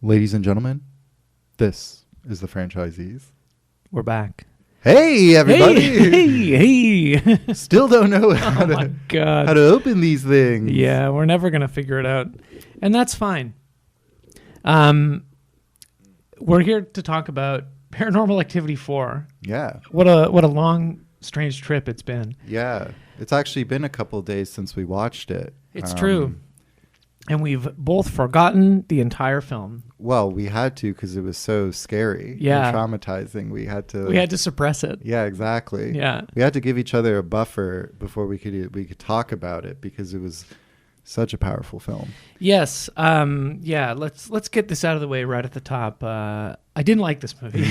Ladies and gentlemen, this is the Franchisees. We're back. Hey, everybody! Hey! Still don't know how to open these things. Yeah, we're never going to figure it out. And that's fine. We're here to talk about Paranormal Activity 4. Yeah. What a long, strange trip it's been. Yeah. It's actually been a couple of days since we watched it. It's true. And we've both forgotten the entire film. Well, we had to because it was so scary and traumatizing. We had to suppress it. Yeah, exactly. Yeah. We had to give each other a buffer before we could talk about it because it was such a powerful film. Yes. Yeah, let's get this out of the way right at the top. I didn't like this movie.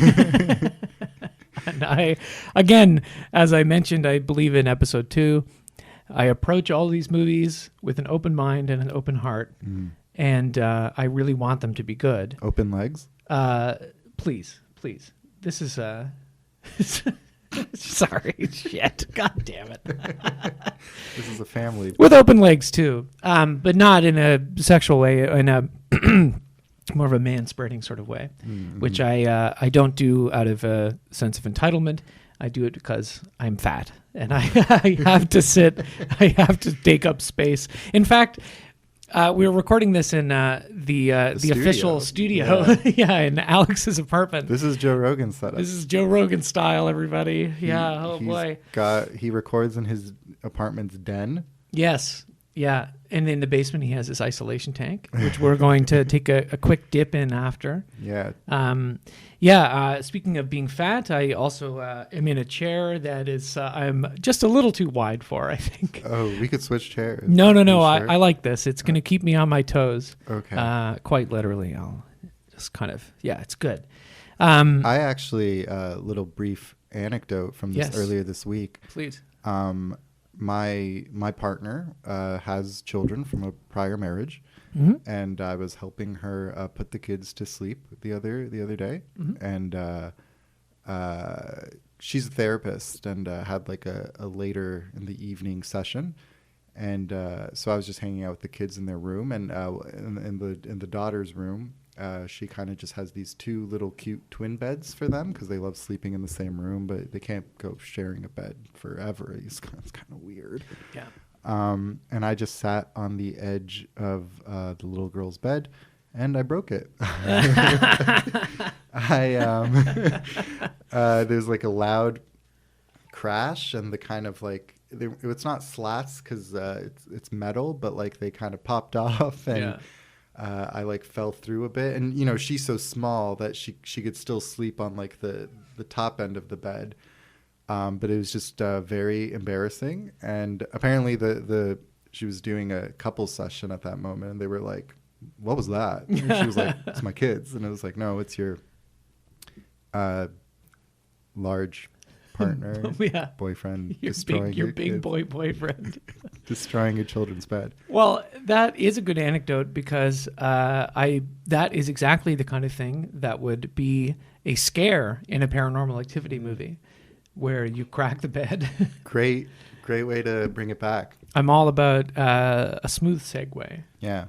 And again, as I mentioned, I believe in episode 2, I approach all these movies with an open mind and an open heart, and I really want them to be good. Open legs? Please. This is sorry, shit. God damn it. This is a family. With open legs, too, but not in a sexual way, in a more of a man-spreading sort of way, which I don't do out of a sense of entitlement. I do it because I'm fat and I have to sit. I have to take up space. In fact, we were recording this in the official studio. Yeah, in Alex's apartment. This is Joe Rogan's setup. This is Joe Rogan style, everybody. Yeah. Boy. He records in his apartment's den. Yes. Yeah. And in the basement, he has this isolation tank, which we're going to take a quick dip in after. Yeah. Speaking of being fat, I also am in a chair that is I'm just a little too wide for, I think. Oh, we could switch chairs. No. Sure? I like this. It's going to keep me on my toes. Okay. Quite literally. I'll just kind of, it's good. I actually, little brief anecdote from this earlier this week. Please. My partner has children from a prior marriage, and I was helping her put the kids to sleep the other day, and she's a therapist and had like a later in the evening session, and so I was just hanging out with the kids in their room, and in the daughter's room. She kind of just has these 2 little cute twin beds for them because they love sleeping in the same room, but they can't go sharing a bed forever. It's kind of weird. Yeah. And I just sat on the edge of the little girl's bed, and I broke it. There's like a loud crash, and the kind of like it's not slats because it's metal, but like they kind of popped off and. Yeah. I like fell through a bit, and she's so small that she could still sleep on like the top end of the bed, but it was just very embarrassing. And apparently the she was doing a couples session at that moment, and they were like, "What was that?" And she was like, "It's my kids," and it was like, "No, it's your large partner, boyfriend, destroying your big boy boyfriend." Destroying your children's bed. Well, that is a good anecdote because that is exactly the kind of thing that would be a scare in a Paranormal Activity movie where you crack the bed. Great way to bring it back. I'm all about a smooth segue. Yeah.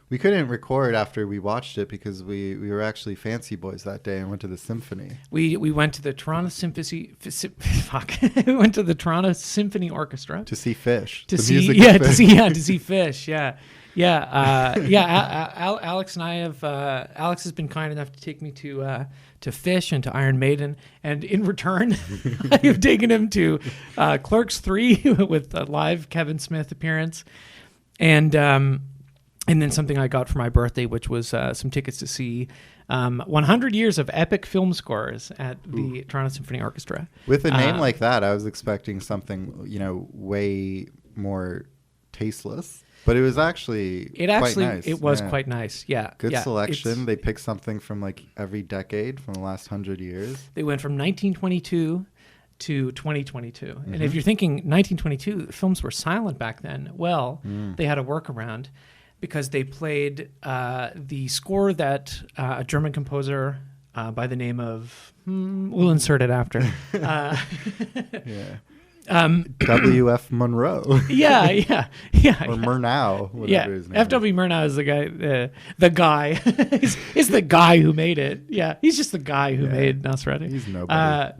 We couldn't record after we watched it because we were actually fancy boys that day and went to the symphony. We went to the Toronto Symphony. We went to the Toronto Symphony Orchestra to see Fish. To see Fish. Yeah. Alex and I have. Alex has been kind enough to take me to Fish and to Iron Maiden, and in return, I have taken him to Clerks 3 with a live Kevin Smith appearance, and then something I got for my birthday, which was some tickets to see 100 years of epic film scores at the Toronto Symphony Orchestra. With a name like that, I was expecting something way more tasteless. But it was actually quite nice. It was quite nice, yeah. Good selection. They picked something from like every decade from the last 100 years. They went from 1922 to 2022. And if you're thinking 1922, films were silent back then. Well, they had a workaround because they played the score that a German composer by the name of... we'll insert it after. W.F. Monroe. Yeah. Or Murnau, whatever Yeah, his name F.W. Murnau is the guy. The guy is the guy who made it. Yeah, he's just the guy who made Nosferatu. He's nobody.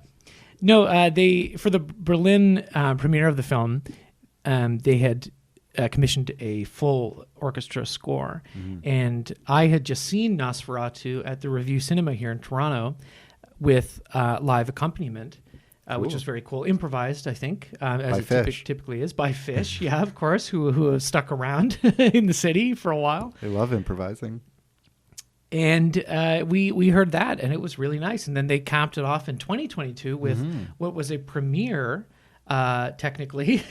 They for the Berlin premiere of the film, they had commissioned a full orchestra score, and I had just seen Nosferatu at the Review Cinema here in Toronto with live accompaniment. Which was very cool. Improvised, I think, as it typically is, by Fish, yeah, of course, who have stuck around in the city for a while. They love improvising. And we heard that, and it was really nice. And then they capped it off in 2022 with what was a premiere, technically,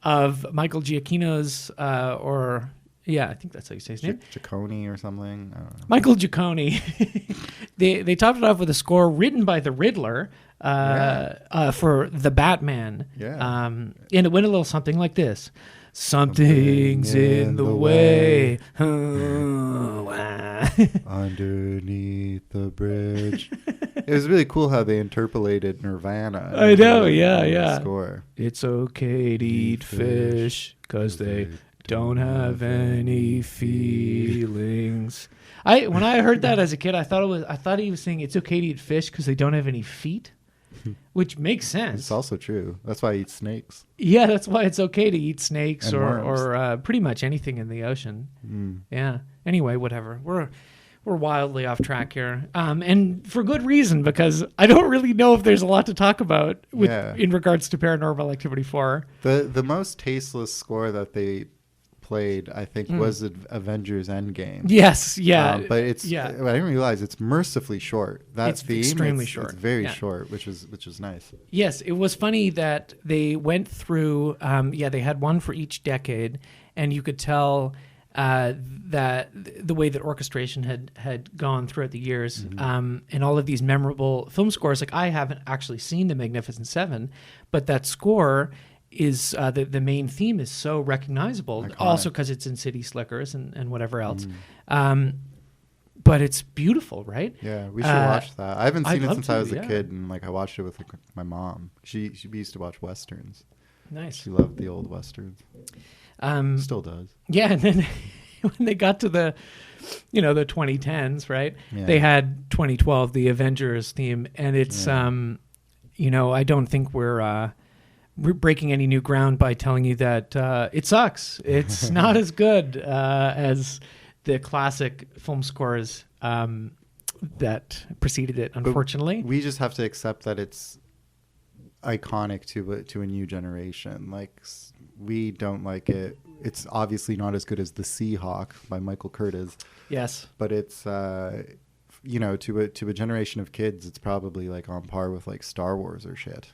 of Michael Giacchino's, I think that's how you say his name. Giacchone or something. I don't know. Michael Giacchone. They topped it off with a score written by the Riddler for the Batman. Yeah. And it went a little something like this. Something's in the way. Underneath the bridge. It was really cool how they interpolated Nirvana. I know, yeah. Score. It's okay to eat fish because they don't have any feelings. When I heard that as a kid, I thought he was saying it's okay to eat fish because they don't have any feet, which makes sense. It's also true. That's why I eat snakes. Yeah, that's why it's okay to eat snakes And or pretty much anything in the ocean. Yeah. Anyway, whatever. We're wildly off track here, and for good reason, because I don't really know if there's a lot to talk about in regards to Paranormal Activity 4. The most tasteless score that they played, I think, was Avengers Endgame. Yes, yeah. But I didn't realize it's mercifully short. It's extremely short. It's very short, which is nice. Yes, it was funny that they went through, they had one for each decade, and you could tell that the way that orchestration had gone throughout the years, and all of these memorable film scores. Like, I haven't actually seen The Magnificent Seven, but that score is the main theme is so recognizable. Iconic. Also because it's in City Slickers and whatever else. But it's beautiful, right? Yeah, we should watch that. I haven't seen it since I was a kid, and I watched it with my mom. She used to watch westerns. Nice. She loved the old westerns. Still does. Yeah, and then when they got to the 2010s, right? Yeah. They had 2012, the Avengers theme, and it's I don't think we're breaking any new ground by telling you that it sucks. It's not as good as the classic film scores that preceded it, unfortunately. But we just have to accept that it's iconic to a new generation. Like, we don't like it. It's obviously not as good as The Seahawk by Michael Curtiz. Yes. But it's to a generation of kids, it's probably like on par with like Star Wars or shit.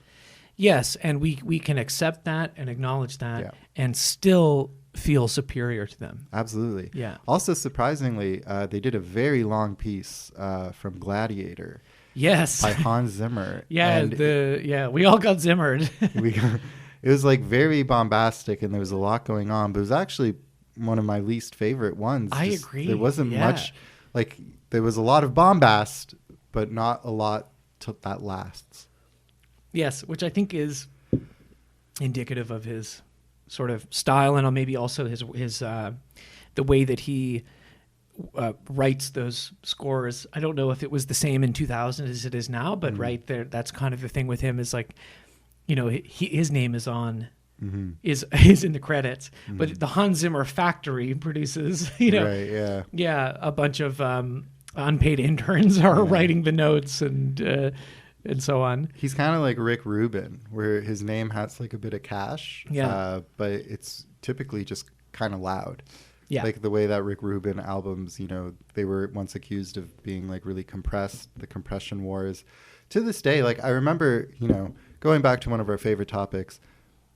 Yes, and we can accept that and acknowledge that and still feel superior to them. Absolutely. Yeah. Also, surprisingly, they did a very long piece from Gladiator. Yes. By Hans Zimmer. We all got Zimmered. It was like very bombastic, and there was a lot going on, but it was actually one of my least favorite ones. I agree. There wasn't much, there was a lot of bombast, but not a lot that lasts. Yes, which I think is indicative of his sort of style, and maybe also his the way that he writes those scores. I don't know if it was the same in 2000 as it is now, but right there, that's kind of the thing with him is like, his name is on, is in the credits, but the Hans Zimmer factory produces, a bunch of unpaid interns are writing the notes and so on. He's kind of like Rick Rubin, where his name has like a bit of cash, but it's typically just kind of loud. Yeah. Like the way that Rick Rubin albums, they were once accused of being like really compressed, the compression wars. To this day, like I remember, going back to one of our favorite topics,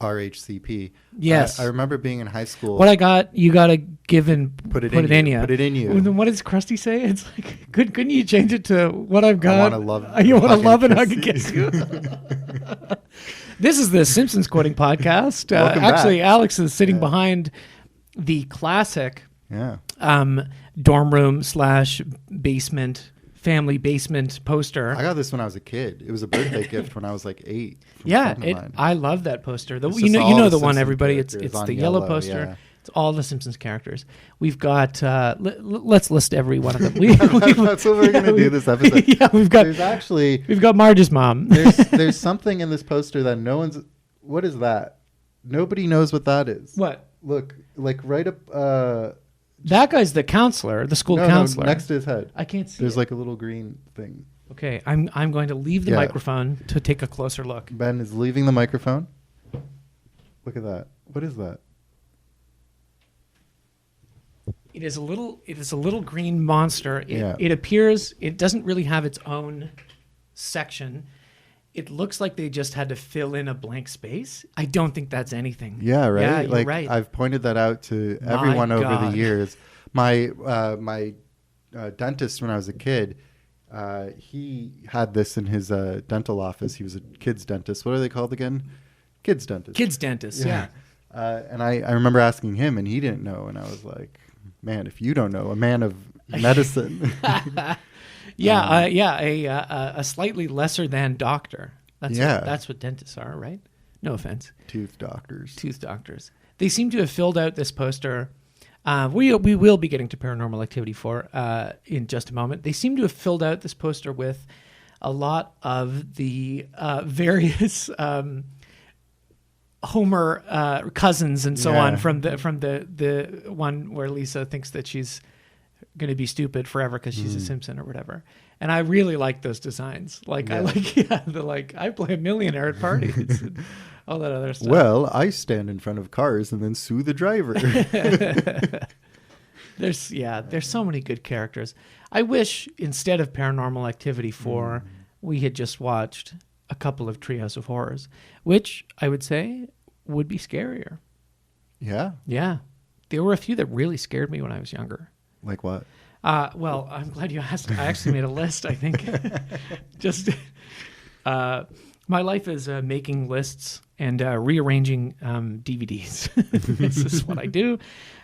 RHCP. Yes. I remember being in high school. What I got, you got to give and put it in you. Put it in you. And then what does Krusty say? It's like, couldn't you change it to what I've got? I want to love. You want to love and hug and kiss you. This is the Simpsons quoting podcast. Actually, Alex is sitting behind the classic dorm room / basement family basement poster. I got this when I was a kid. It was a birthday gift when I was like 8. I love that poster. It's You just know all the the one, Simpsons everybody. It's characters on the yellow yellow, poster. yeah. It's all the Simpsons characters. We've got. Let's list every one of them. That's what we're gonna do this episode. Yeah, we've got Marge's mom. there's something in this poster that no one's. What is that? Nobody knows what that is. What? Look, like right up. That guy's the counselor, the school counselor. No, next to his head. I can't see. There's it. like a little green thing. Okay, I'm going to leave the microphone to take a closer look. Ben is leaving the microphone. Look at that. What is that? It is a little green monster. Yeah. It appears it doesn't really have its own section. It looks like they just had to fill in a blank space. I don't think that's anything. Yeah, right. Yeah, you're like right. I've pointed that out to everyone over God. the years. My dentist when I was a kid, he had this in his dental office. He was a kid's dentist. What are they called again? Kids dentist. Kids dentist. Yeah. And I remember asking him, and he didn't know. And I was like, man, if you don't know, a man of medicine. A slightly lesser than doctor. That's what dentists are, right? No offense. Tooth doctors. They seem to have filled out this poster. We will be getting to Paranormal Activity 4 in just a moment. They seem to have filled out this poster with a lot of the various Homer cousins and so on from the one where Lisa thinks that she's going to be stupid forever because she's a Simpson or whatever. And I really like those designs. I play a millionaire at parties. And all that other stuff. Well, I stand in front of cars and then sue the driver. There's so many good characters. I wish instead of Paranormal Activity 4, we had just watched a couple of Treehouse of Horrors, which I would say would be scarier. Yeah? Yeah. There were a few that really scared me when I was younger. Like what? Well, I'm glad you asked. I actually made a list, I think. Just my life is making lists and rearranging DVDs. This is what I do.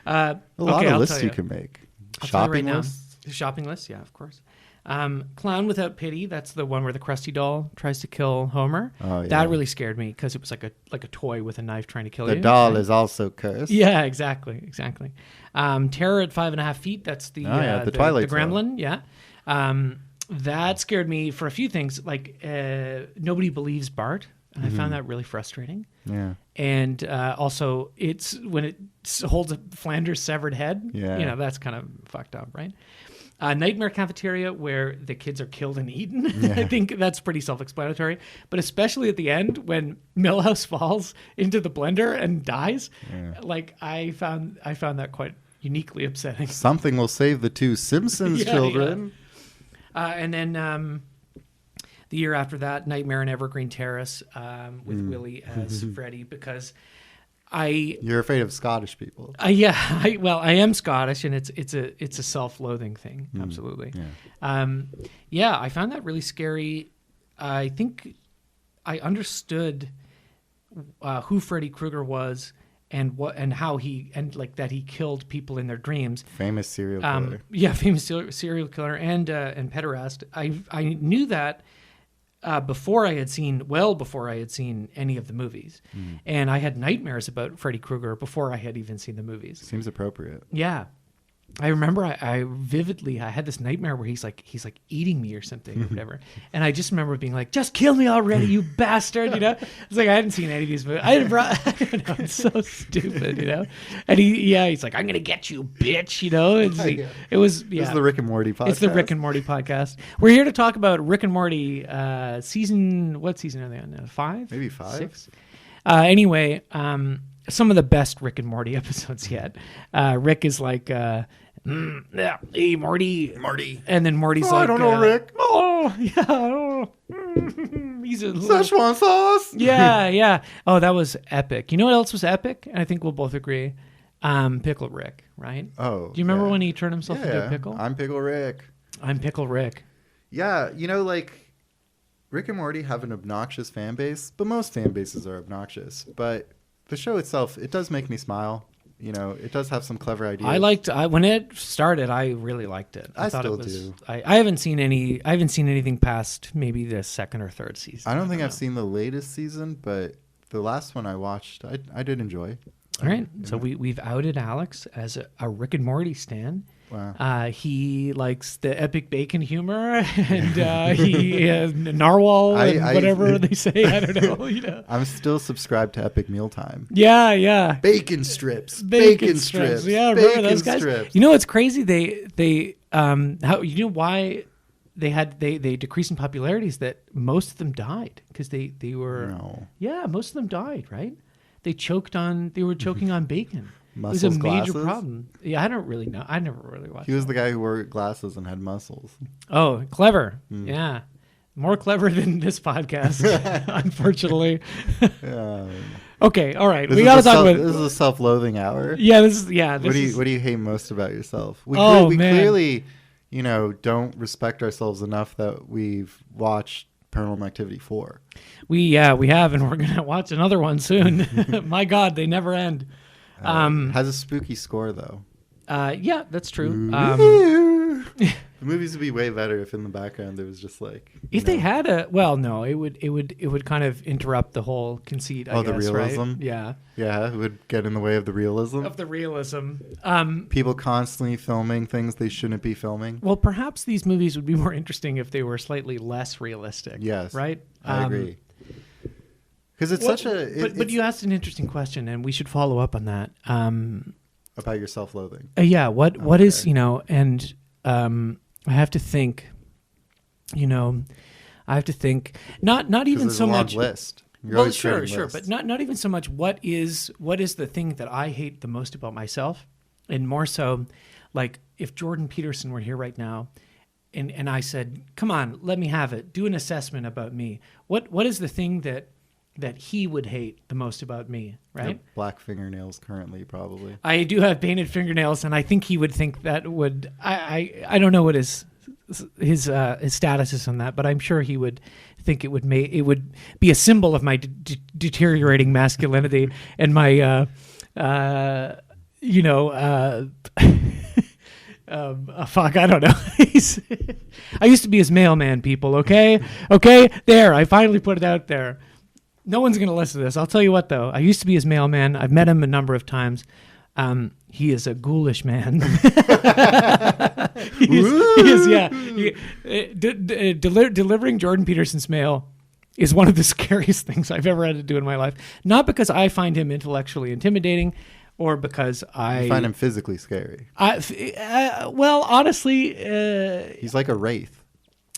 A lot of lists you can make. Shopping lists? Shopping lists, yeah, of course. Clown Without Pity, that's the one where the Krusty doll tries to kill Homer. Oh, yeah. That really scared me because it was like a toy with a knife trying to kill you. The doll is also cursed. Yeah, exactly. Terror at 5.5 Feet, that's the Twilight the gremlin. Zone. Yeah. That scared me for a few things, like nobody believes Bart. And I found that really frustrating. Yeah. And also, it's when it holds a Flanders severed head. Yeah. That's kind of fucked up, right? Nightmare Cafeteria, where the kids are killed and eaten. Yeah. I think that's pretty self-explanatory. But especially at the end, when Milhouse falls into the blender and dies, I found that quite uniquely upsetting. Something will save the two Simpsons children. Yeah. And then the year after that, Nightmare on Evergreen Terrace with Willie as Freddy, because you're afraid of Scottish people. I am Scottish, and it's a self-loathing thing. Absolutely. Yeah. I found that really scary. I think I understood who Freddy Krueger was and how he that he killed people in their dreams. Famous serial killer. Famous serial killer and pederast. I knew that. Before I had seen any of the movies. And I had nightmares about Freddy Krueger before I had even seen the movies. Seems appropriate. Yeah. I remember I vividly had this nightmare where he's like eating me or something or whatever. And I just remember being like, just kill me already, you bastard, It's like I hadn't seen any of these movies. I don't know, it's so stupid, And he's like, I'm gonna get you, bitch, It's like, it was This is the Rick and Morty podcast. It's the Rick and Morty podcast. We're here to talk about Rick and Morty season. What season are they on now? 5? Maybe 5? 6? Anyway, some of the best Rick and Morty episodes yet. Rick is like, hey, Morty. And then Morty's like, I don't know, Rick. Oh, yeah. Oh. He's a Szechuan sauce. Yeah. Oh, that was epic. You know what else was epic? And I think we'll both agree. Pickle Rick, right? Oh. Do you remember when he turned himself into a pickle? I'm Pickle Rick. I'm Pickle Rick. Yeah, Rick and Morty have an obnoxious fan base, but most fan bases are obnoxious. But the show itself, it does make me smile. It does have some clever ideas. When it started, I really liked it. I thought still it was, do. I haven't seen anything past maybe the second or third season. I don't think I've seen the latest season, but the last one I watched, I did enjoy. All right. So we've outed Alex as a Rick and Morty stan. Wow. He likes the epic bacon humor and he narwhal and whatever they say. I don't know. I'm still subscribed to Epic Mealtime. Yeah. Bacon strips. Bacon strips. Yeah, remember those guys? Strips. You know what's crazy? They why they decreased in popularity is that most of them died because they were most of them died, right? They were choking on bacon. Muscles, it was a major glasses? problem. Yeah, I don't really know. I never really watched. He was the guy who wore glasses and had muscles. Oh, clever. Yeah. More clever than this podcast, unfortunately. Okay, all right. We got to talk about this is a self-loathing hour. Yeah, What do you hate most about yourself? We man. clearly, don't respect ourselves enough that we've watched Paranormal Activity 4. We have, and we're gonna watch another one soon. My God, they never end. Has a spooky score though. Yeah, that's true. The movies would be way better if in the background there was just like they had it would kind of interrupt the whole conceit. I guess, the realism. Right? Yeah, it would get in the way of the realism. People constantly filming things they shouldn't be filming. Well, perhaps these movies would be more interesting if they were slightly less realistic. Yes, right. I agree. Because it's but you asked an interesting question, and we should follow up on that. About your self-loathing. Yeah. What is and I have to think. Not even so much list. Well, sure, but not even so much what is the thing that I hate the most about myself, and more so, like if Jordan Peterson were here right now, and I said, "Come on, let me have it. Do an assessment about me. What is the thing that he would hate the most about me?" Right? Black fingernails currently, probably. I do have painted fingernails, and I think he would think that would. I don't know what his status is on that, but I'm sure he would think it would be a symbol of my deteriorating masculinity and my fuck, I don't know. I used to be his mailman, people. Okay, there. I finally put it out there. No one's going to listen to this. I'll tell you what, though. I used to be his mailman. I've met him a number of times. He is a ghoulish man. he is, yeah. Delivering Jordan Peterson's mail is one of the scariest things I've ever had to do in my life. Not because I find him intellectually intimidating, or because I find him physically scary. Well, honestly, he's like a wraith.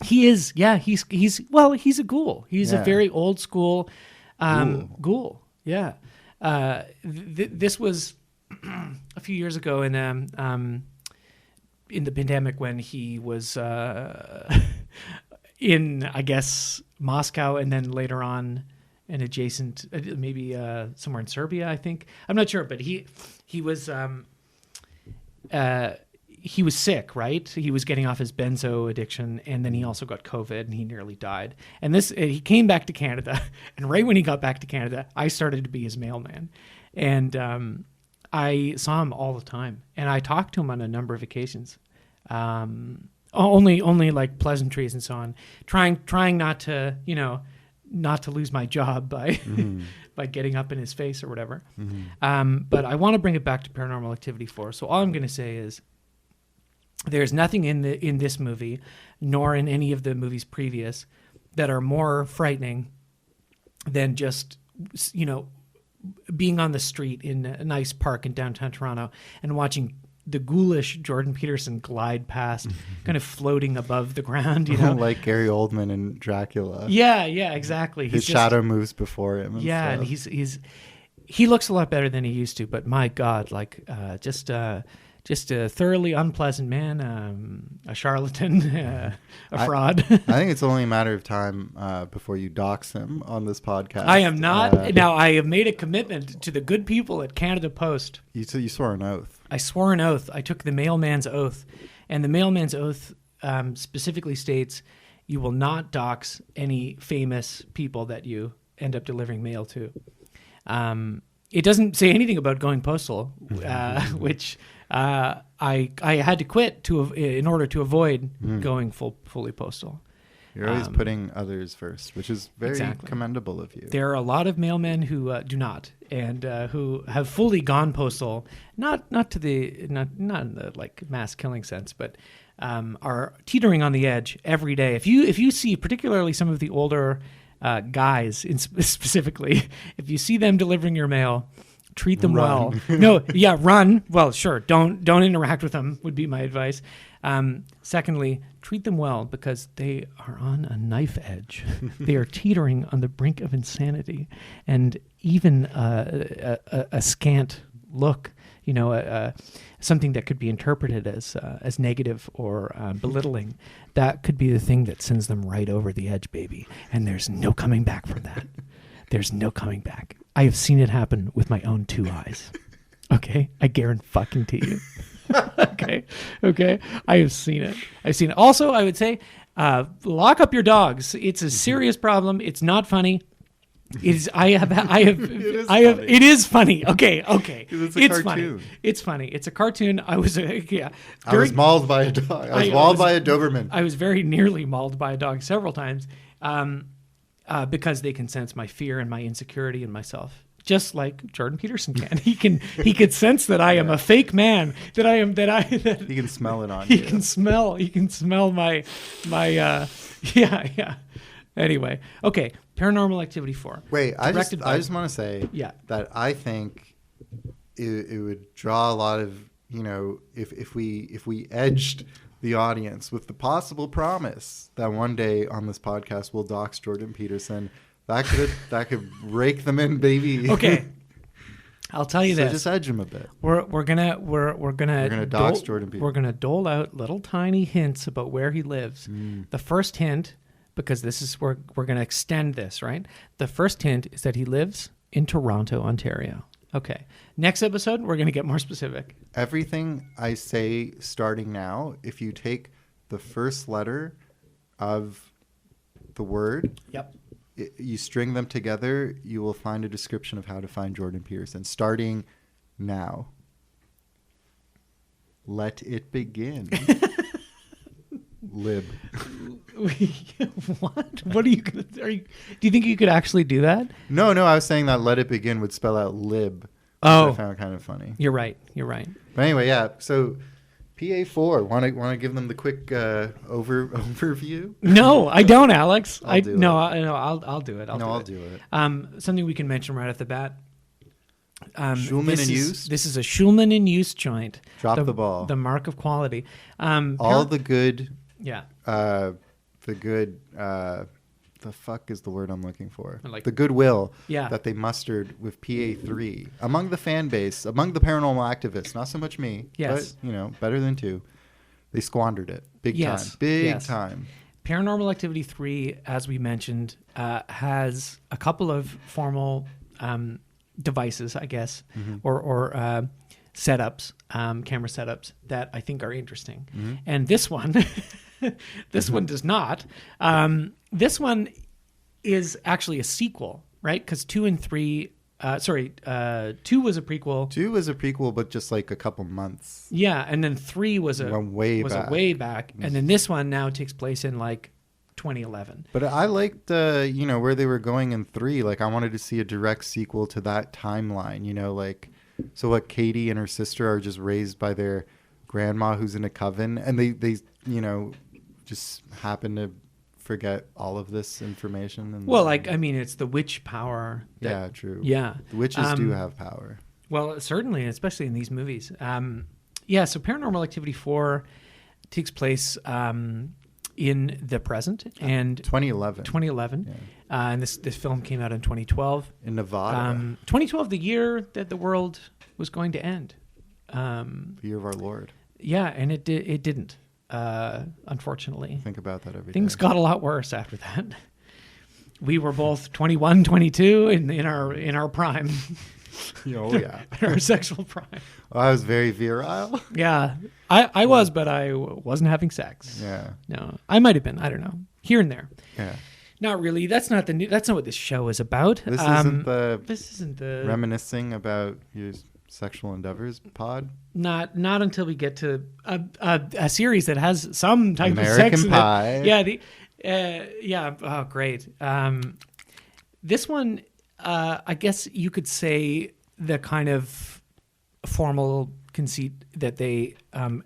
He is. Yeah, he's a ghoul. He's a very old school ghoul. Yeah. This was a few years ago in the pandemic when he was in, I guess, Moscow, and then later on an adjacent, maybe somewhere in Serbia, I think. I'm not sure, but he was sick, right? He was getting off his benzo addiction, and then he also got COVID, and he nearly died. And he came back to Canada, and right when he got back to Canada, I started to be his mailman, and I saw him all the time, and I talked to him on a number of occasions, only like pleasantries and so on, trying not to lose my job by by getting up in his face or whatever. But I want to bring it back to Paranormal Activity 4. So all I'm going to say is, there's nothing in this movie, nor in any of the movies previous, that are more frightening than just, being on the street in a nice park in downtown Toronto and watching the ghoulish Jordan Peterson glide past, kind of floating above the ground, like Gary Oldman in Dracula. Yeah, exactly. His shadow moves before him. And he looks a lot better than he used to, but my God, just a thoroughly unpleasant man, a charlatan, a fraud. I think it's only a matter of time before you dox him on this podcast. I am not. Now, I have made a commitment to the good people at Canada Post. You swore an oath. I swore an oath. I took the mailman's oath. And the mailman's oath specifically states you will not dox any famous people that you end up delivering mail to. it doesn't say anything about going postal, which I had to quit in order to avoid going fully postal. You're always putting others first, which is very commendable of you. There are a lot of mailmen who do not, and who have fully gone postal, not in the like mass killing sense, but are teetering on the edge every day. If you see particularly some of the older guys specifically, if you see them delivering your mail, treat them well. No, yeah, run. Well, sure. Don't interact with them would be my advice. Secondly, treat them well because they are on a knife edge. They are teetering on the brink of insanity, and even a scant look, something that could be interpreted as negative or belittling, that could be the thing that sends them right over the edge, baby. And there's no coming back from that. There's no coming back. I have seen it happen with my own 2 eyes. Okay, I guarantee you. Okay. I have seen it. Also, I would say, lock up your dogs. It's a serious problem. It's not funny. It is. It is funny. Okay. It's funny. It's funny. It's a cartoon. I was mauled by a dog. I was mauled by a Doberman. I was very nearly mauled by a dog several times, because they can sense my fear and my insecurity in myself. Just like Jordan Peterson can. He can sense that I am a fake man, he can smell it on you. He can smell my yeah. Anyway, okay, Paranormal Activity 4. Wait, I just want to say that I think it would draw a lot of, if we edged the audience with the possible promise that one day on this podcast we'll dox Jordan Peterson. That could rake them in, baby. Okay, I'll tell you this. Just edge him a bit. We're gonna dox Jordan Peterson. We're gonna dole out little tiny hints about where he lives. The first hint, because this is we're gonna extend this, right? The first hint is that he lives in Toronto, Ontario. Okay. Next episode, we're gonna get more specific. Everything I say starting now, if you take the first letter of the word. Yep. You string them together, you will find a description of how to find Jordan Peterson. Starting now. Let it begin. Lib. What? What are you going to... do you think you could actually do that? No, I was saying that let it begin would spell out lib. Oh. I found kind of funny. You're right. But anyway, yeah. So... PA4, want to give them the quick overview? No, I don't, Alex. I'll do it. I'll do it. I'll do it. Something we can mention right off the bat. Schulman in use? This is a Schulman in use joint. Drop the ball. The mark of quality. All the good... Yeah. The good... the fuck is the word I'm looking for? Like, the goodwill that they mustered with PA3 among the fan base, among the paranormal activists, not so much me, but better than 2. They squandered it big time. Paranormal Activity 3, as we mentioned, has a couple of formal devices, I guess, or setups, camera setups that I think are interesting. And this one, one does not. This one is actually a sequel, right? Because 2 and 3, 2 was a prequel. 2 was a prequel, but just like a couple months. Yeah, and then 3 was a way back, and then this one now takes place in like 2011. But I liked, where they were going in 3. Like I wanted to see a direct sequel to that timeline. So what Katie and her sister are just raised by their grandma who's in a coven, and they just happen to forget all of this information. And it's the witch power. Yeah, true. Yeah. The witches do have power. Well, certainly, especially in these movies. So Paranormal Activity 4 takes place in the present. And 2011. 2011. Yeah. And this film came out in 2012. In Nevada. 2012, the year that the world was going to end. The year of our Lord. Yeah, and it didn't. Unfortunately. Think about that every day. Things got a lot worse after that. We were both 21, 22 in our prime. Oh, yeah. Our sexual prime. Well, I was very virile. Yeah. I was, but I wasn't having sex. Yeah. No. I might have been. I don't know. Here and there. Yeah. Not really. That's not what this show is about. This isn't the reminiscing about your sexual endeavors pod. Not until we get to a series that has some type American of sex Pie. in it. Yeah. Oh, great. This one, I guess you could say the kind of formal conceit that they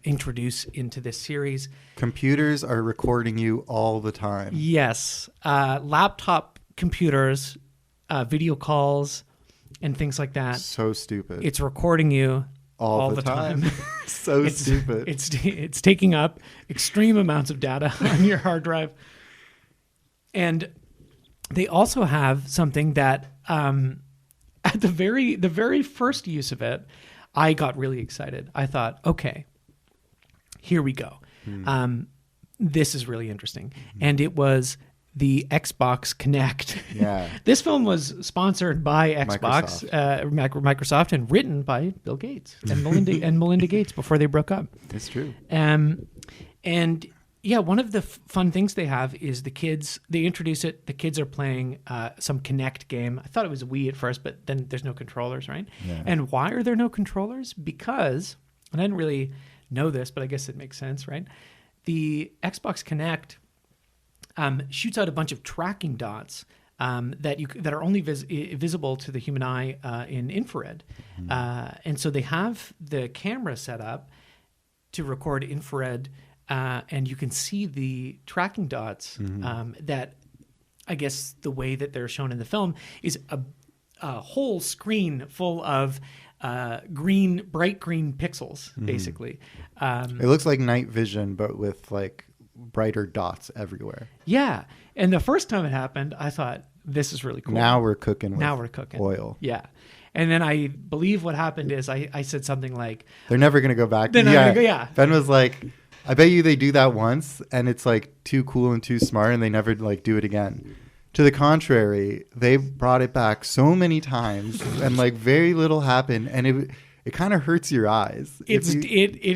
introduce into this series. Computers are recording you all the time. Yes. Laptop computers, video calls, and things like that. So stupid. It's recording you all the time. Stupid. It's taking up extreme amounts of data on your hard drive. And they also have something that at the very first use of it, I got really excited. I thought, okay, here we go. This is really interesting. And it was the Xbox Kinect. Yeah. This film was sponsored by Xbox, Microsoft, and written by Bill Gates and Melinda Gates before they broke up. It's true. And yeah, one of the fun things they have is the kids. They introduce it. The kids are playing some Kinect game. I thought it was a Wii at first, but then there's no controllers, right? Yeah. And why are there no controllers? Because, and I didn't really know this, but I guess it makes sense, right? The Xbox Kinect shoots out a bunch of tracking dots that are only visible to the human eye in infrared, and so they have the camera set up to record infrared. And you can see the tracking dots that, I guess, the way that they're shown in the film is a whole screen full of bright green pixels, basically. It looks like night vision, but with like brighter dots everywhere. Yeah. And the first time it happened, I thought, this is really cool. Now we're cooking oil. Yeah. And then I believe what happened is I said something like... They're never going to go back. Yeah. Ben was like... I bet you they do that once and it's like too cool and too smart and they never like do it again. To the contrary, they brought it back so many times and like very little happened and it kind of hurts your eyes. It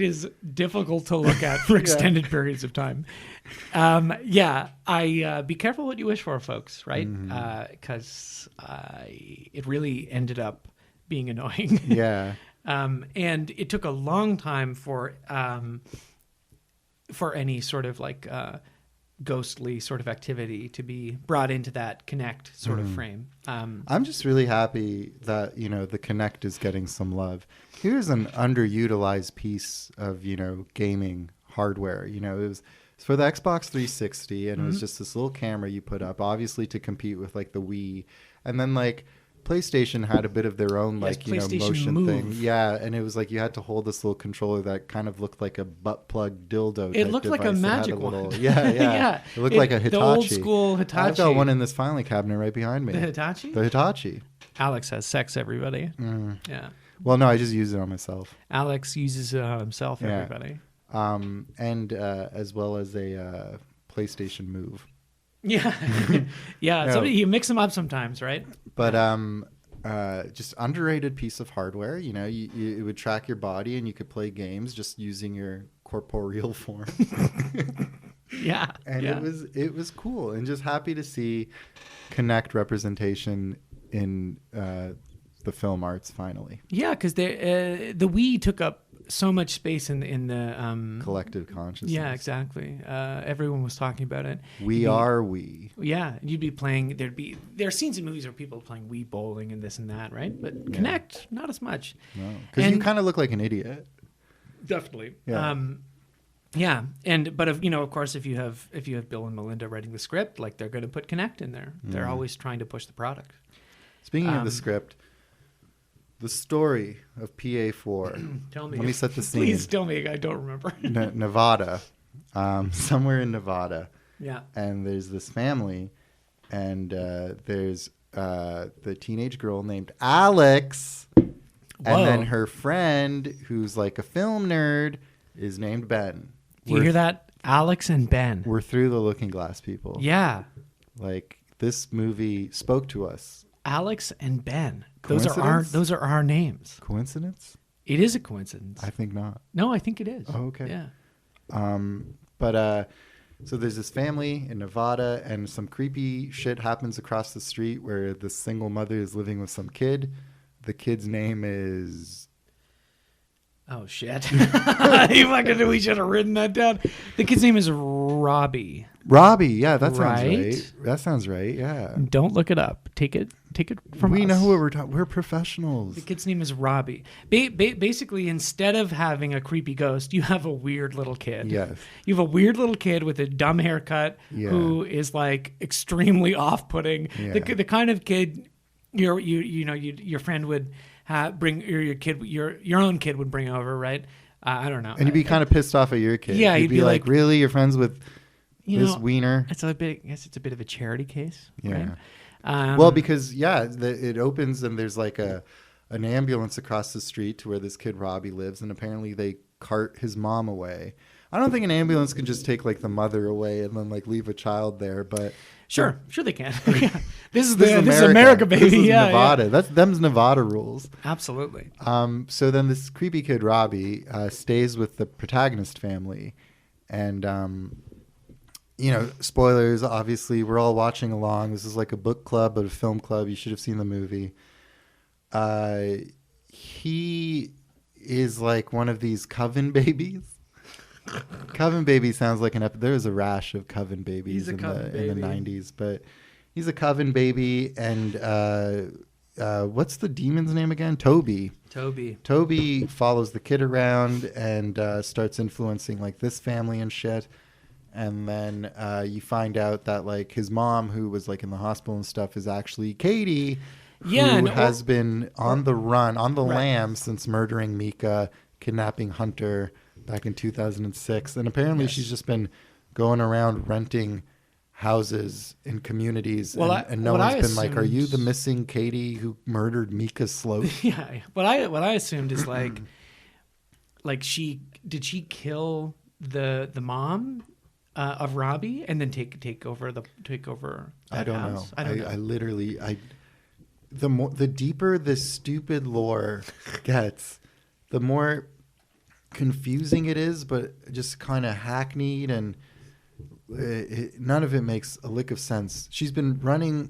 is difficult to look at for extended periods of time. Be careful what you wish for, folks, right? Because it really ended up being annoying. Yeah. And it took a long time for any sort of like ghostly sort of activity to be brought into that Kinect sort of frame. I'm just really happy that, the Kinect is getting some love. Here's an underutilized piece of, gaming hardware. It was for the Xbox 360 and it was just this little camera you put up, obviously to compete with like the Wii. And then like PlayStation had a bit of their own motion Move. thing. Yeah, and it was like you had to hold this little controller that kind of looked like a butt plug dildo. It looked like a magic wand. Yeah. Yeah. It looked like a Hitachi. The old school Hitachi. I've got one in this filing cabinet right behind me. The Hitachi? The Hitachi. Alex has sex, everybody. Yeah. Well, no, I just use it on myself. Alex uses it on himself, everybody. And as well as a PlayStation Move. Yeah. Yeah. No. You mix them up sometimes, right? But just underrated piece of hardware. It would track your body and you could play games just using your corporeal form. Yeah. And it was cool and just happy to see Kinect representation in the film arts finally. Yeah, because the Wii took up so much space in the collective consciousness. Yeah, exactly. Everyone was talking about it. We. Yeah, you'd be playing. There are scenes in movies where people are playing Wii bowling and this and that, right? But Kinect, not as much. No, because you kind of look like an idiot. Definitely. Yeah. But of course, if you have Bill and Melinda writing the script, like they're going to put Kinect in there. They're always trying to push the product. Speaking of the script. The story of PA4. Tell me. Let me set the scene. Please tell me. I don't remember. Nevada. Somewhere in Nevada. Yeah. And there's this family. And there's the teenage girl named Alex. Whoa. And then her friend, who's like a film nerd, is named Ben. Do you hear that? Alex and Ben. We're through the looking glass, people. Yeah. Like, this movie spoke to us. Alex and Ben. Those are our names. Coincidence? It is a coincidence. I think not. No, I think it is. Oh, okay. Yeah. But So there's this family in Nevada, and some creepy shit happens across the street where this single mother is living with some kid. The kid's name is... Oh, shit. We should have written that down. The kid's name is Robbie. Robbie, yeah, that sounds right. That sounds right, yeah. Don't look it up. Take it from us. We know what we're talking. We're professionals. The kid's name is Robbie. Basically, instead of having a creepy ghost, you have a weird little kid. Yes. You have a weird little kid with a dumb haircut who is like extremely off-putting. Yeah. The kind of kid your friend would bring, or your own kid would bring over, right? I don't know. And you'd be kind of pissed off at your kid. Yeah, you'd be like, really, you're friends with this wiener? It's a bit. I guess it's a bit of a charity case. Yeah. Right? Well, because it opens and there's like an ambulance across the street to where this kid Robbie lives, and apparently they cart his mom away. I don't think an ambulance can just take like the mother away and then like leave a child there, but sure they can. This is America, baby. This is Nevada. Yeah. Them's Nevada rules. Absolutely. So then this creepy kid Robbie stays with the protagonist family, and spoilers. Obviously, we're all watching along. This is like a book club, but a film club. You should have seen the movie. He is like one of these coven babies. Coven baby sounds like there was a rash of coven babies in the 90s, but he's a coven baby. And what's the demon's name again? Toby follows the kid around and starts influencing like this family and shit. And then you find out that like his mom, who was like in the hospital and stuff, is actually Katie, who has been on the run, on the lam since murdering Mika, kidnapping Hunter back in 2006. And apparently she's just been going around renting houses in communities. And no one's been like, are you the missing Katie who murdered Mika Sloat? Yeah. What I assumed is like did she kill the mom of Robbie and then take over that I don't house? know. I literally the deeper this stupid lore gets, the more confusing it is, but just kind of hackneyed, and none of it makes a lick of sense. She's been on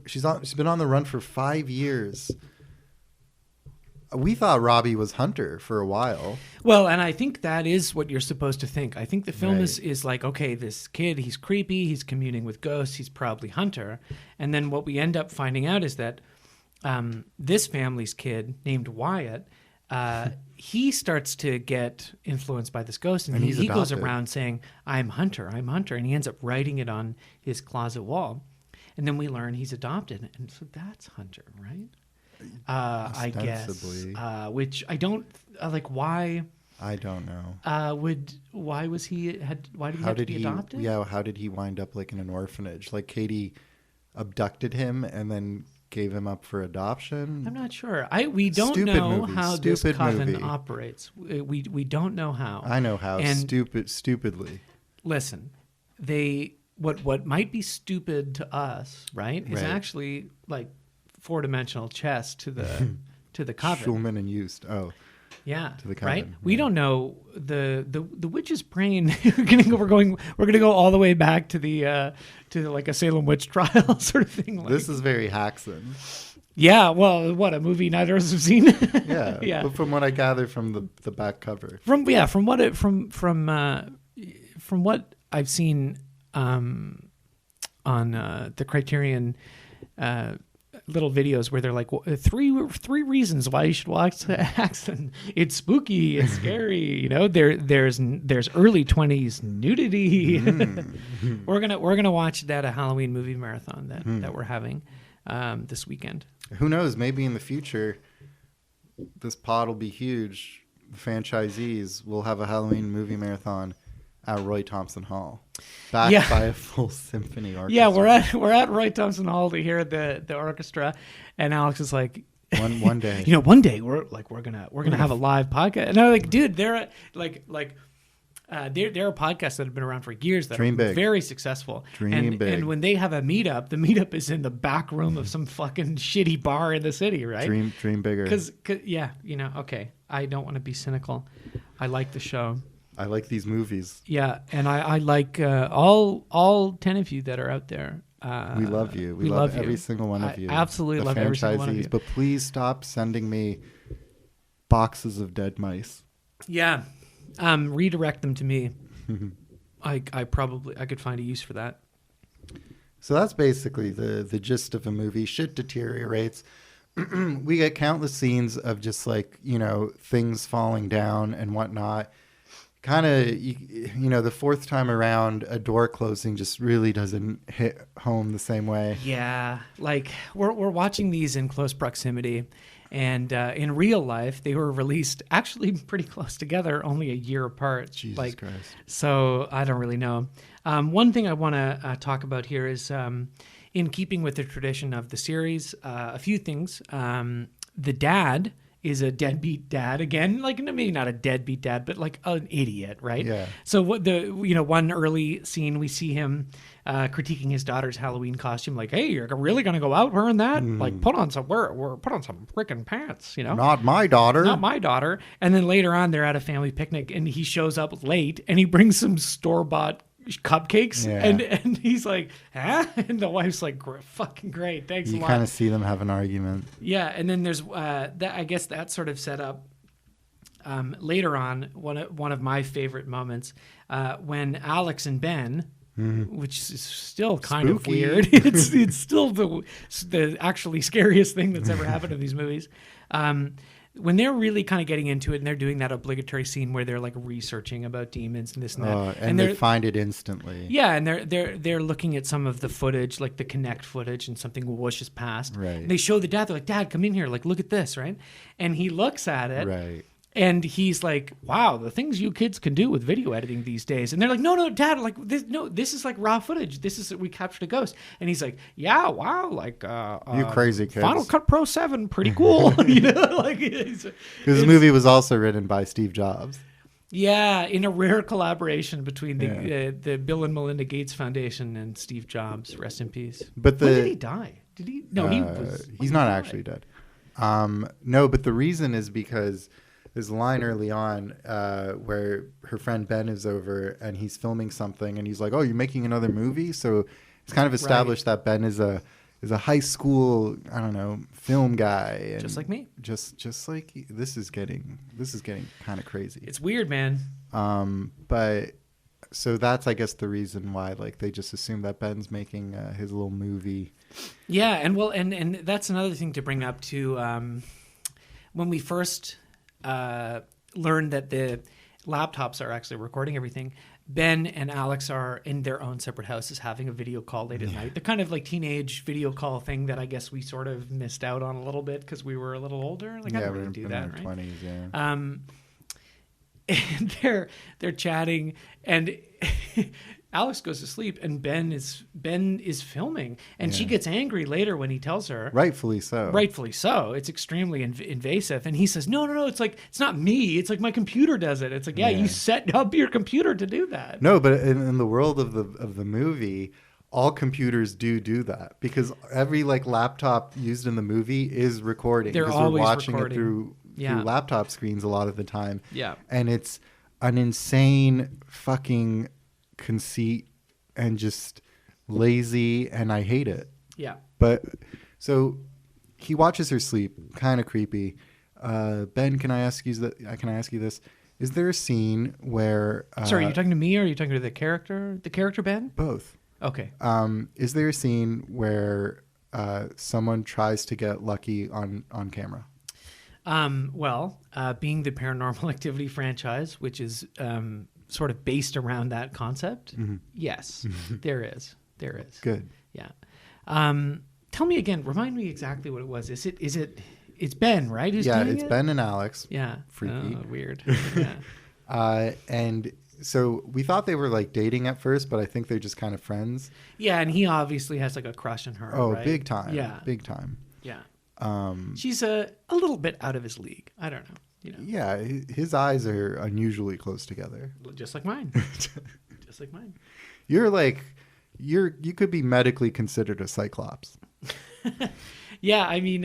the run for 5 years. We thought Robbie was Hunter for a while. Well, and I think that is what you're supposed to think. I think the film is like, okay, this kid, he's creepy, he's communing with ghosts, he's probably Hunter. And then what we end up finding out is that this family's kid named Wyatt, he starts to get influenced by this ghost, and he goes around saying, I'm Hunter, and he ends up writing it on his closet wall. And then we learn he's adopted, and so that's Hunter, right? I guess. Which I don't like. Why? I don't know. Why did he have to be adopted? Yeah, how did he wind up like in an orphanage? Like Katie abducted him and then gave him up for adoption? I'm not sure. We don't know how this coven operates. We don't know how. I know how. And stupidly. Listen, what might be stupid to us, right, is actually like 4-dimensional chess to the coven. Schulman and Eust. Oh. Yeah. To the coven. Right? Yeah. We don't know the witch's brain. We're gonna go all the way back to the to like a Salem witch trial sort of thing. Like, this is very Haxon. Yeah, well, what a movie neither of us have seen. Yeah. Yeah. But from what I gather from the back cover. From what I've seen on the Criterion little videos where they're like three reasons why you should watch Haxon. It's spooky, it's scary, there's early 20s nudity. We're gonna watch that a Halloween movie marathon that we're having this weekend. Who knows, maybe in the future this pod will be huge. The franchisees will have a Halloween movie marathon at Roy Thompson Hall, backed by a full symphony orchestra. Yeah, we're at Roy Thompson Hall to hear the orchestra, and Alex is like, one day, one day we're gonna have a live podcast. And I'm like, dude, they're there are podcasts that have been around for years that Dream are big. very successful. Dream big. And when they have a meetup, the meetup is in the back room of some fucking shitty bar in the city, right? Dream bigger. Because okay, I don't want to be cynical. I like the show. I like these movies. Yeah, and I like all 10 of you that are out there. We love you. We love every single one of you. I absolutely love every single one of you. But please stop sending me boxes of dead mice. Yeah, redirect them to me. I could find a use for that. So that's basically the gist of the movie. Shit deteriorates. We get countless scenes of just like, things falling down and whatnot. Kind of, the fourth time around, a door closing just really doesn't hit home the same way. Yeah, like we're watching these in close proximity. And in real life, they were released actually pretty close together, only a year apart. Jesus Christ. So I don't really know. One thing I want to talk about here is, in keeping with the tradition of the series, a few things. The dad is a deadbeat dad again, like maybe not a deadbeat dad, but like an idiot, right? Yeah. So what one early scene we see him critiquing his daughter's Halloween costume, like, "Hey, you're really gonna go out wearing that? Like, put on some freaking pants, Not my daughter. Not my daughter." And then later on, they're at a family picnic, and he shows up late, and he brings some store-bought cupcakes, and he's like, "Huh?" And the wife's like, "Fucking great, thanks a lot." You kind of see them have an argument. Yeah, and then there's that. I guess that sort of set up later on one of my favorite moments when Alex and Ben, which is still kind of weird. It's still the actually scariest thing that's ever happened in these movies. When they're really kind of getting into it, and they're doing that obligatory scene where they're like researching about demons and this and that, and they find it instantly. Yeah, and they're looking at some of the footage, like the Kinect footage, and something whooshes past. Right. And they show the dad. They're like, "Dad, come in here. Like, look at this, right?" And he looks at it. Right. And he's like, "Wow, the things you kids can do with video editing these days." And they're like, "No, Dad, like this is like raw footage. This is we captured a ghost." And he's like, "Yeah, wow, like you crazy kids. Final Cut Pro 7, pretty cool." Like because the movie was also written by Steve Jobs. Yeah, in a rare collaboration between the Bill and Melinda Gates Foundation and Steve Jobs. Rest in peace. But when did he die? Did he? No, he's not actually dead. No, but the reason is because there's a line early on where her friend Ben is over and he's filming something and he's like, "Oh, you're making another movie?" So it's kind of established that Ben is a high school, I don't know, film guy. And just like me. Just like this is getting kind of crazy. It's weird, man. But so that's, I guess, the reason why like they just assume that Ben's making his little movie. Yeah, and that's another thing to bring up too. When we first learned that the laptops are actually recording everything, Ben and Alex are in their own separate houses having a video call late at night. The kind of like teenage video call thing that I guess we sort of missed out on a little bit because we were a little older. Like, I didn't really do that, right? 20s, yeah. And they're chatting, and Alex goes to sleep, and Ben is filming, and she gets angry later when he tells her. Rightfully so. It's extremely invasive, and he says, "No, it's like it's not me. It's like my computer does it." It's like, yeah, you set up your computer to do that. No, but in the world of the movie, all computers do that because every like laptop used in the movie is recording. They're because always we're watching recording. it through laptop screens a lot of the time. Yeah, and it's an insane fucking conceit and just lazy, and I hate it. Yeah. But so he watches her sleep, kind of creepy. Ben, can I ask you this? Is there a scene where sorry, are you talking to me or are you talking to the character Ben? Both. Okay. Is there a scene where someone tries to get lucky on camera? Well, being the Paranormal Activity franchise, which is sort of based around that concept, yes, there is. Good. Yeah. Tell me again. Remind me exactly what it was. It's Ben, right? Who's doing it's it? Ben and Alex. Yeah. Freaky. Oh, weird. Yeah. And so we thought they were like dating at first, but I think they're just kind of friends. Yeah, and he obviously has like a crush on her. Oh, right? big time. Yeah. Big time. Yeah. She's a little bit out of his league. I don't know. Yeah, his eyes are unusually close together. Just like mine. Just like mine. You could be medically considered a cyclops. Yeah, I mean,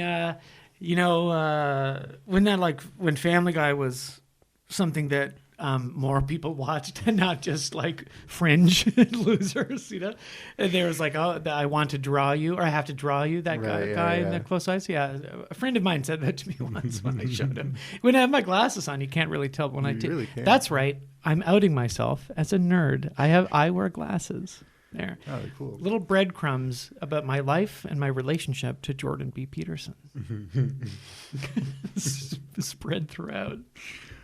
when Family Guy was something that more people watched and not just like fringe losers, you know. And there was like, oh, I want to draw you, or I have to draw you. That guy in the close eyes. Yeah, a friend of mine said that to me once when I showed him. When I have my glasses on, you can't really tell. When I take, really can't. That's right. I'm outing myself as a nerd. I wear glasses. There. Oh, cool. Little breadcrumbs about my life and my relationship to Jordan B. Peterson. Spread throughout.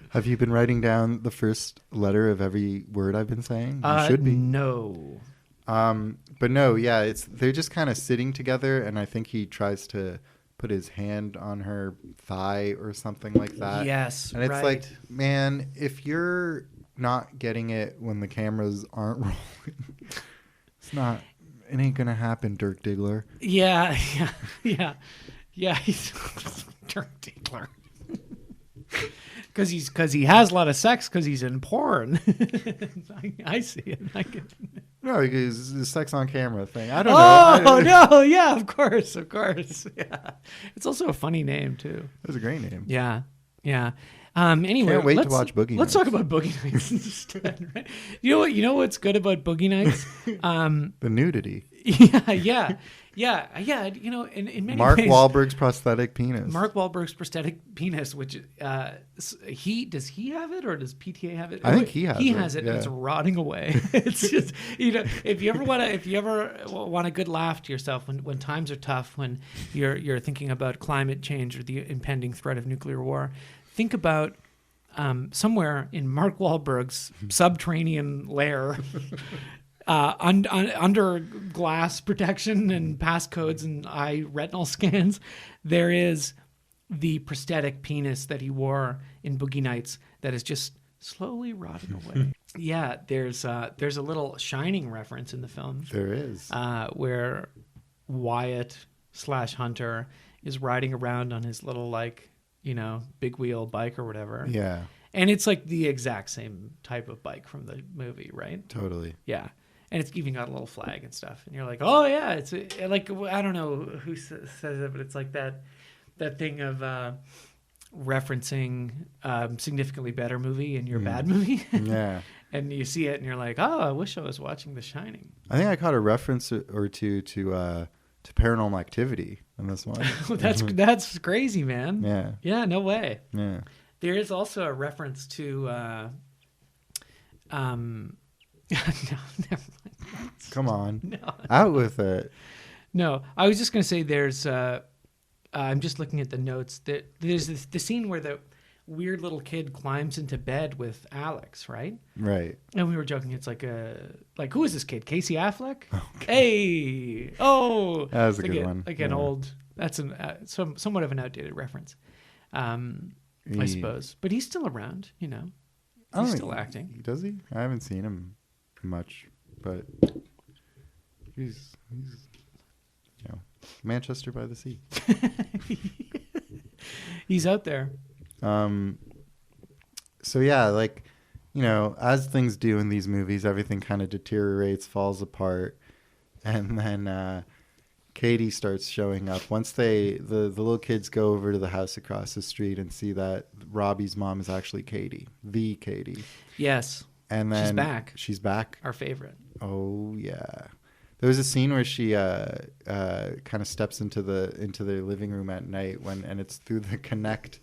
Have you been writing down the first letter of every word I've been saying? You should be. No. But no, yeah, they're just kind of sitting together, and I think he tries to put his hand on her thigh or something like that. Yes, and it's like, man, if you're not getting it when the cameras aren't rolling, it ain't gonna happen, Dirk Diggler. Yeah. He's Dirk Diggler. Because he has a lot of sex because he's in porn. I see it. No, because the sex on camera thing. I don't know. Oh, no. Yeah, of course. Yeah. It's also a funny name, too. That's a great name. Yeah. Anyway, can't wait to watch Boogie Nights. Let's talk about Boogie Nights instead, right? You know what's good about Boogie Nights? The nudity. Yeah. You know, in many ways, Mark Wahlberg's prosthetic penis. Mark Wahlberg's prosthetic penis, which does he have it or does PTA have it? I think he has it. He has it, and it's rotting away. It's just, you know, if you ever want a good laugh to yourself when times are tough, when you're thinking about climate change or the impending threat of nuclear war, think about somewhere in Mark Wahlberg's subterranean lair. Under glass protection and passcodes and eye retinal scans, there is the prosthetic penis that he wore in Boogie Nights that is just slowly rotting away. Yeah, there's a little Shining reference in the film. There is. Where Wyatt/Hunter is riding around on his little, like, you know, big wheel bike or whatever. Yeah. And it's like the exact same type of bike from the movie, right? Totally. Yeah. And it's even got a little flag and stuff. And you're like, oh, yeah. It's like, I don't know who says it, but it's like that thing of referencing significantly better movie in your bad movie. Yeah. And you see it and you're like, oh, I wish I was watching The Shining. I think I caught a reference or two to Paranormal Activity in this one. That's crazy, man. Yeah. Yeah, no way. Yeah. There is also a reference to no, never mind. Come on. No. Out with it. No, I was just going to say there's I'm just looking at the notes. There's the scene where the weird little kid climbs into bed with Alex, right? Right. And we were joking. It's like who is this kid? Casey Affleck? Okay. Hey. Oh. That was a good one. Like an old, that's somewhat of an outdated reference, I suppose. But he's still around, you know. He's still acting. Does he? I haven't seen him much, but he's you know, Manchester by the Sea. He's out there. So yeah, like, you know, as things do in these movies, everything kind of deteriorates, falls apart, and then Katie starts showing up. Once the little kids go over to the house across the street and see that Robbie's mom is actually Katie, the Katie. Yes. And then she's back. She's back. Our favorite. Oh yeah. There was a scene where she kind of steps into their living room at night and it's through the Kinect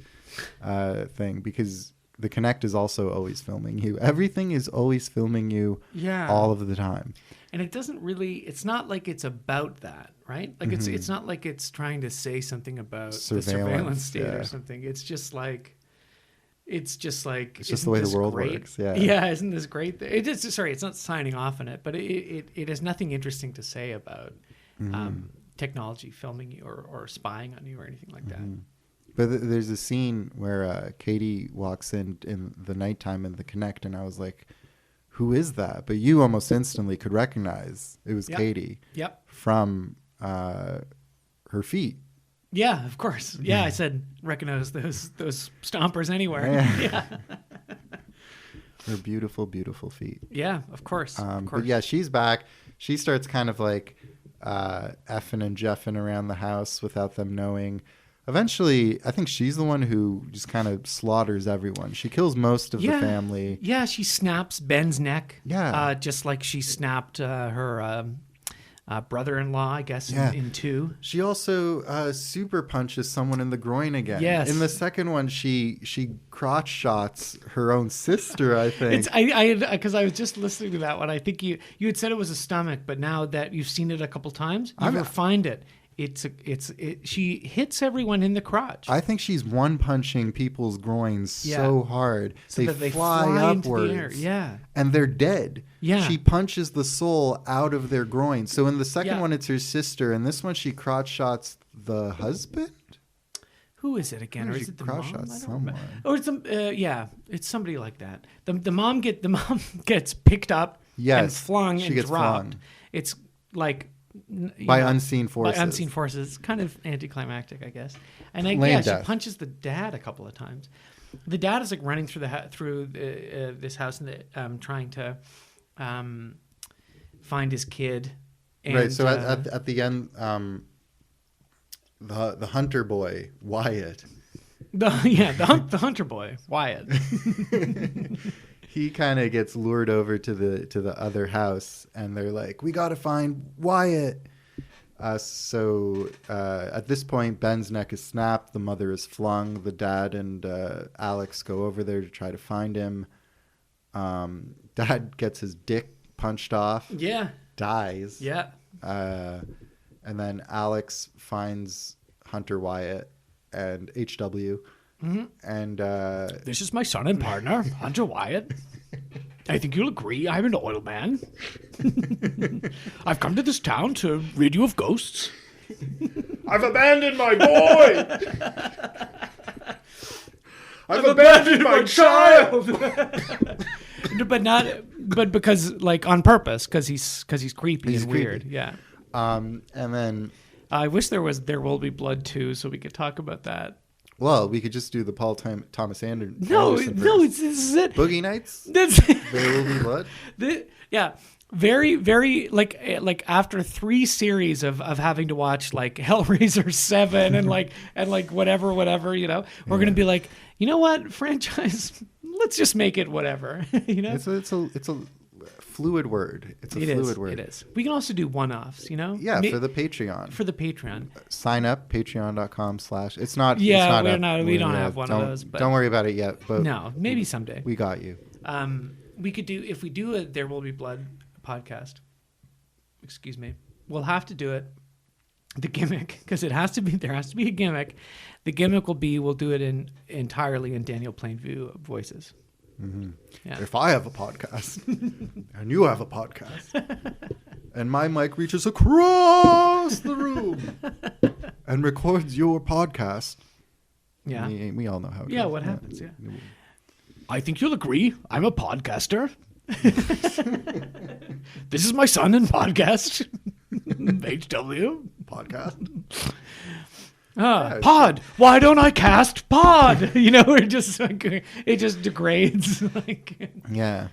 thing, because the Kinect is also always filming you. Everything is always filming you all of the time. And it's not like it's about that, right? Like it's not like it's trying to say something about the surveillance state or something. It's just the way the world works. Yeah. Yeah. Isn't this great? It's not signing off on it, but it has nothing interesting to say about technology filming you or spying on you or anything like that. But there's a scene where Katie walks in the nighttime in the Kinect, and I was like, who is that? But you almost instantly could recognize it was Katie. Yep. From her feet. Yeah, of course. Yeah, I said recognize those stompers anywhere. Yeah. Her beautiful, beautiful feet. Yeah, of course. But yeah, she's back. She starts kind of like effing and jeffing around the house without them knowing. eventually, I think she's the one who just kind of slaughters everyone. She kills most of the family. Yeah, she snaps Ben's neck. Yeah. Just like she snapped her brother-in-law, I guess, in 2. She also super punches someone in the groin again. Yes. In the second one, she crotch shots her own sister, I think. Because I was just listening to that one. I think you had said it was a stomach, but now that you've seen it a couple times, you refined it. She hits everyone in the crotch. I think she's one-punching people's groins so hard so they fly upwards. Into the air. Yeah, and they're dead. Yeah, she punches the soul out of their groin. So in the second one, it's her sister, and this one she crotch shots the husband. Who is it again? Or is it the mom? Someone. Or it's it's somebody like that. The mom gets picked up and flung and dropped. Flung. It's like. By unseen forces. By unseen forces. It's kind of anticlimactic, I guess. And she punches the dad a couple of times. The dad is like running through this house and trying to find his kid. And, right. So at the end, the hunter boy Wyatt. The hunter boy Wyatt. He kind of gets lured over to the other house, and they're like, "We got to find Wyatt." So at this point, Ben's neck is snapped. The mother is flung. The dad and Alex go over there to try to find him. Dad gets his dick punched off. Yeah. Dies. Yeah. And then Alex finds Hunter Wyatt and HW. Mm-hmm. And this is my son and partner, Hunter Wyatt. I think you'll agree I'm an oil man. I've come to this town to rid you of ghosts. I've abandoned my boy. I've abandoned my child. but because like on purpose, because he's creepy and weird. Yeah. And then I wish there Will Be Blood 2 so we could talk about that. Well, we could just do the Paul Thomas Anderson. This is it. Boogie Nights. There will be blood. Very, very like after 3 series of having to watch like Hellraiser 7 and whatever, we're gonna be like, you know what, franchise, let's just make it whatever. It's a fluid word. It's a fluid word. It is. We can also do one-offs, Yeah, for the Patreon. For the Patreon. Sign up, patreon.com/ It's not. Yeah, it's not we don't have one of those. But don't worry about it yet. But no, maybe someday. We got you. We could do, if we do a There Will Be Blood podcast, excuse me, we'll have to do it. The gimmick, because there has to be a gimmick. The gimmick will be, we'll do it entirely in Daniel Plainview voices. Mm-hmm. Yeah. If I have a podcast and you have a podcast and my mic reaches across the room and records your podcast, we all know how it goes. What happens, I think you'll agree I'm a podcaster. This is my son and podcast. HW podcast. Pod. Why don't I cast Pod? We're just like, it just degrades. Yeah.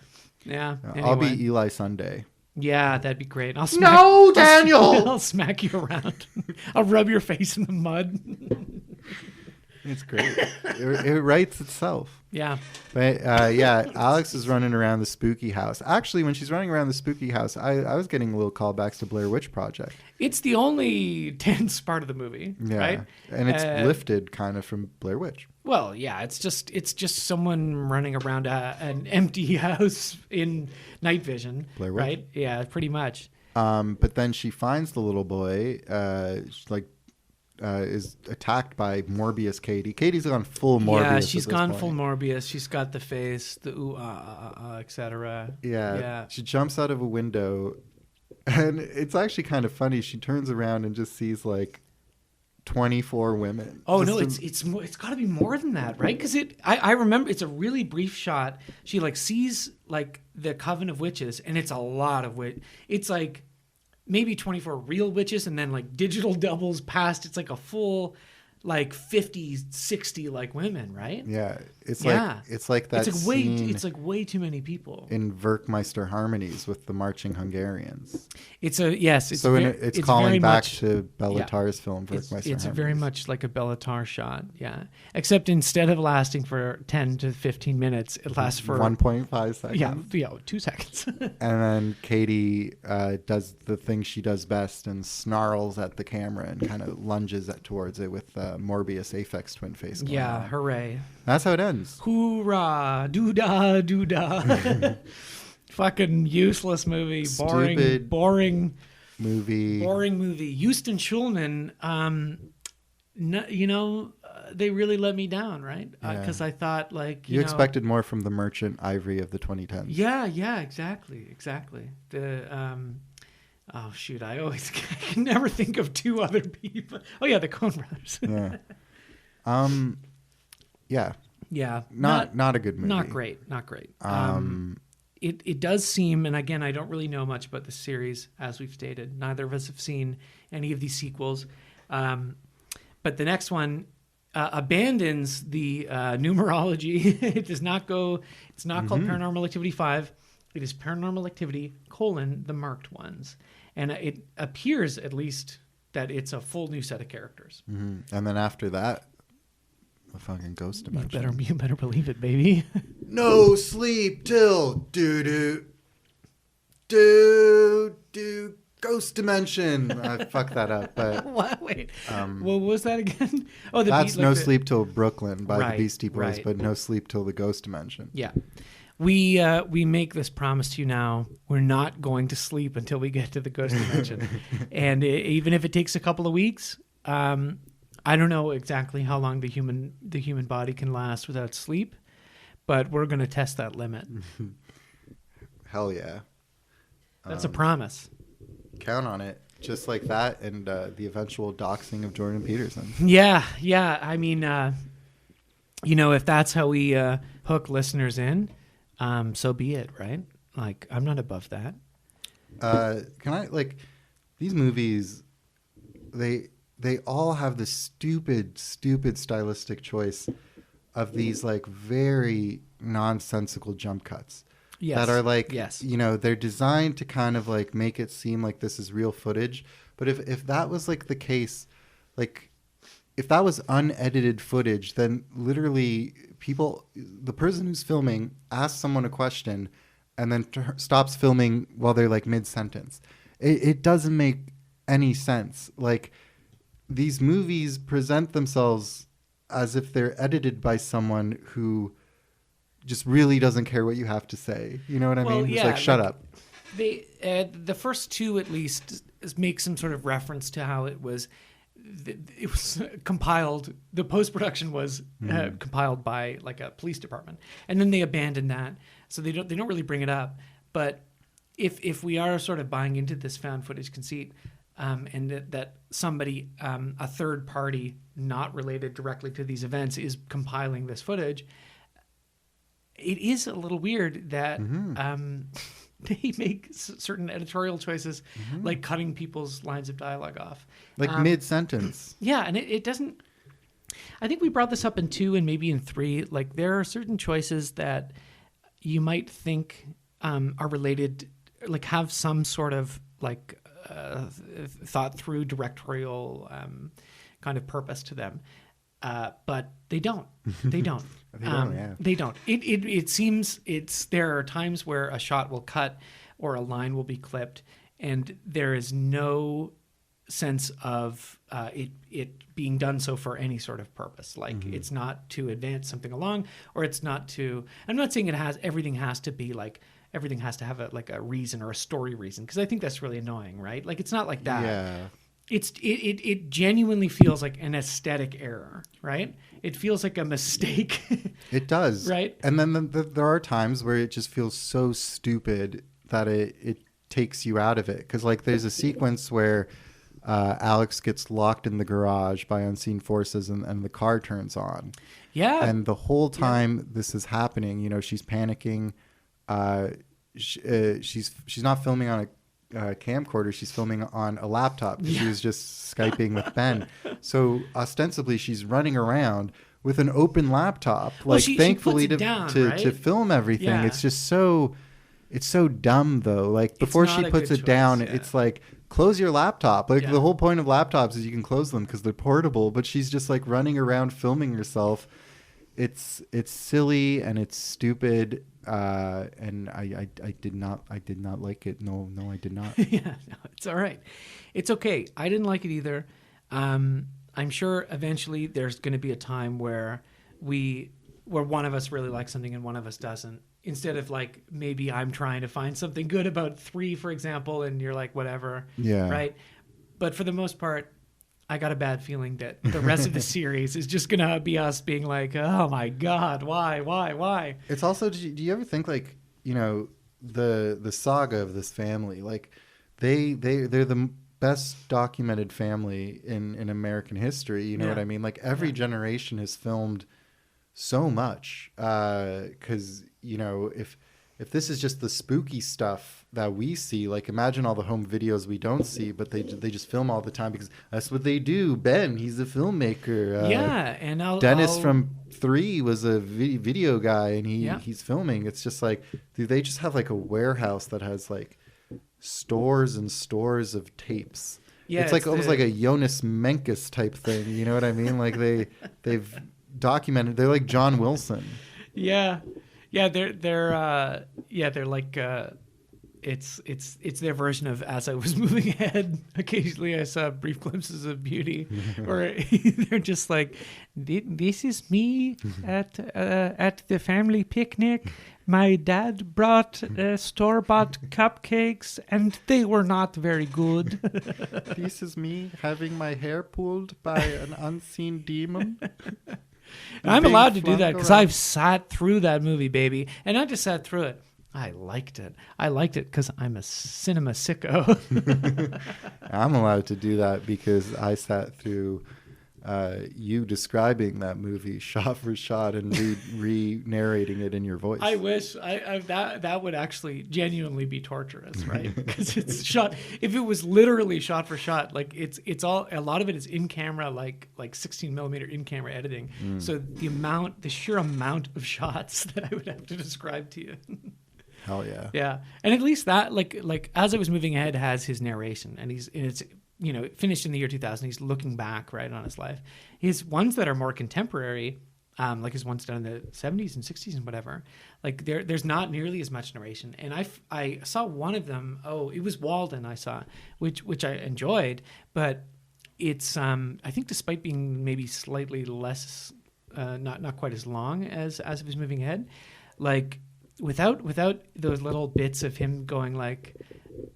Anyway. I'll be Eli Sunday. Yeah, that'd be great. Daniel. I'll smack you around. I'll rub your face in the mud. It's great. It writes itself. Yeah. But Alex is running around the spooky house. Actually, when she's running around the spooky house, I was getting little callbacks to Blair Witch Project. It's the only tense part of the movie, right? And it's lifted kind of from Blair Witch. Well, yeah, it's just someone running around an empty house in night vision, Blair Witch. Right? Yeah, pretty much. But then she finds the little boy, is attacked by Morbius Katie. Katie's gone full Morbius. Yeah, she's gone full Morbius. She's got the face, the etc. Yeah. She jumps out of a window, and it's actually kind of funny. She turns around and just sees like 24 women. Oh no, it's got to be more than that, right? Because I remember it's a really brief shot. She like sees like the coven of witches, and it's a lot of it's like maybe 24 real witches, and then like digital doubles past. It's like a full like 50, 60 like women, right? Yeah, it's Yeah. like that It's scene it's like way too many people. in Werkmeister Harmonies with the marching Hungarians. It's a yes. It's So very, it's very calling back much, to Bellatar's film It's, Werkmeister it's Harmonies. very much like a Bellatar shot, yeah. Except instead of lasting for 10 to 15 minutes, it lasts for 1.5 seconds. yeah, 2 seconds. And then Katie does the thing she does best and snarls at the camera and kind of lunges towards it with Morbius Aphex twin face. Going Yeah, on. hooray. That's how it ends. Hoorah, doo-dah, doo-dah. Fucking useless movie, Stupid boring movie. Houston Schulman, they really let me down, right? Because I thought, like, you expected more from the merchant Ivory of the 2010s. Yeah, exactly. The oh shoot, I can never think of two other people. Oh yeah, the Coen Brothers. Yeah. Yeah, Not a good movie. Not great. It does seem, and again, I don't really know much about the series, as we've stated. Neither of us have seen any of these sequels. But the next one abandons the numerology. It does not go. It's not called Paranormal Activity 5. It is Paranormal Activity: the marked ones, and it appears at least that it's a full new set of characters. Mm-hmm. And then after that, the fucking ghost dimension. You better believe it, baby. No sleep till do ghost dimension. I fucked that up, but What? Wait. What was that again? Oh, that's No Sleep Till Brooklyn by Right, the Beastie Boys, right. but No Sleep Till the Ghost Dimension. Yeah. We make this promise to you now. We're not going to sleep until we get to the ghost dimension. And even if it takes a couple of weeks, I don't know exactly how long the human body can last without sleep, but we're going to test that limit. Hell yeah. That's a promise. Count on it. Just like that and the eventual doxing of Jordan Peterson. Yeah. I mean, if that's how we hook listeners in, so be it, right? Like, I'm not above that. Can I, these movies, they all have this stupid stylistic choice of these, very nonsensical jump cuts. Yes. That are yes. They're designed to kind of make it seem like this is real footage. But if that was the case, if that was unedited footage, then literally the person who's filming asks someone a question and then stops filming while they're mid-sentence. It doesn't make any sense. These movies present themselves as if they're edited by someone who just really doesn't care what you have to say. You know what I mean? Yeah, It's shut up. The first two, at least, make some sort of reference to how it was compiled. The post-production was compiled by a police department, and then they abandoned that, so they don't really bring it up. But if we are sort of buying into this found footage conceit, and that somebody, a third party not related directly to these events, is compiling this footage, it is a little weird that they make certain editorial choices, like cutting people's lines of dialogue off. Mid-sentence. Yeah, and it doesn't... I think we brought this up in 2 and maybe in 3. There are certain choices that you might think are related, have some sort of, thought through directorial kind of purpose to them. But they don't. They don't. They don't. It seems there are times where a shot will cut or a line will be clipped, and there is no sense of it being done so for any sort of purpose. It's not to advance something along, or it's not to. I'm not saying everything has to be everything has to have a reason or a story reason, because I think that's really annoying, right? It's not like that. Yeah. It genuinely feels like an aesthetic error, right? It feels like a mistake. It does. Right? And then there are times where it just feels so stupid that it takes you out of it. Because there's a sequence where Alex gets locked in the garage by unseen forces and the car turns on. Yeah. And the whole time this is happening, she's panicking. She's not filming on a camcorder. She's filming on a laptop. She was just Skyping with Ben. So ostensibly, she's running around with an open laptop, thankfully she puts it down, to right? film everything. Yeah. It's just so dumb though. Like before she puts it down, it's like, close your laptop. Like the whole point of laptops is you can close them because they're portable. But she's just like running around filming herself. It's silly and it's stupid. And I did not like it. No, I did not. Yeah, no, it's all right. It's okay. I didn't like it either. I'm sure eventually there's going to be a time where one of us really likes something and one of us doesn't. Instead of like, maybe I'm trying to find something good about 3, for example, and you're like, whatever. Yeah. Right. But for the most part, I got a bad feeling that the rest of the series is just going to be us being like, oh my God, why? It's also, do you ever think like, the saga of this family, like they're the best documented family in American history. You know what I mean? Like every generation has filmed so much. 'Cause if this is just the spooky stuff that we see, like imagine all the home videos we don't see, but they just film all the time because that's what they do. Ben, he's a filmmaker. And Dennis from 3 was a video guy, and he's filming. It's just like, dude, they just have like a warehouse that has like stores and stores of tapes. Yeah, it's like almost like a Jonas Mekas type thing. You know what I mean? Like they've documented. They're like John Wilson. Yeah. Yeah, they're like it's their version of As I Was Moving Ahead. Occasionally, I saw brief glimpses of beauty, where they're just like, "This is me at the family picnic. My dad brought store-bought cupcakes, and they were not very good. This is me having my hair pulled by an unseen demon." I'm allowed to do that because I've sat through that movie, baby. And not just sat through it. I liked it. I liked it because I'm a cinema sicko. I'm allowed to do that because I sat through you describing that movie shot for shot and re-narrating it in your voice. I wish that would actually genuinely be torturous, right? Because it's shot. If it was literally shot for shot, like it's all, a lot of it is in camera, like 16 millimeter in camera editing. So the sheer amount of shots that I would have to describe to you. Hell yeah. Yeah, and at least that like As I Was Moving Ahead has his narration, and it's finished in the year 2000. He's looking back right on his life. His ones that are more contemporary, like his ones done in the 70s and 60s and whatever, like there's not nearly as much narration. And I saw one of them. Oh, it was Walden I saw, which I enjoyed, but it's I think despite being maybe slightly less, not quite as long as It Was Moving Ahead, like without those little bits of him going like,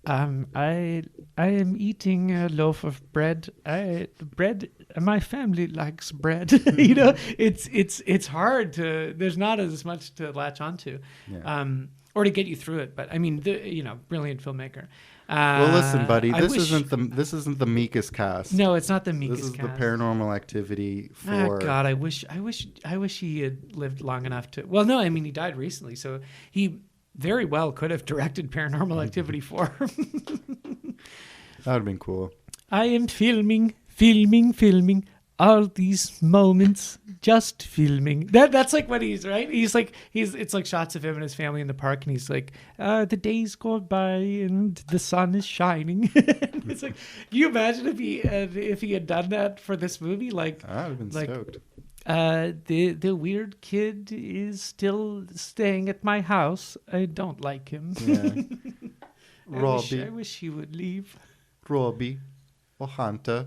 I am eating a loaf of bread. My family likes bread. It's hard to. There's not as much to latch onto, or to get you through it. But I mean, brilliant filmmaker. Well, listen, buddy. This isn't the Mekas cast. No, it's not the Mekas cast. This is the Paranormal Activity for. Oh God, I wish he had lived long enough to. Well, no, I mean he died recently, so he very well could have directed Paranormal Activity 4. That would have been cool. I am filming all these moments, just filming. That's like what he's, right? It's like shots of him and his family in the park, and he's like, the days go by and the sun is shining. It's like, can you imagine if he had done that for this movie? Like, I would have been stoked. The weird kid is still staying at my house. I don't like him. Yeah. Robbie. I wish he would leave. Robbie or Hunter.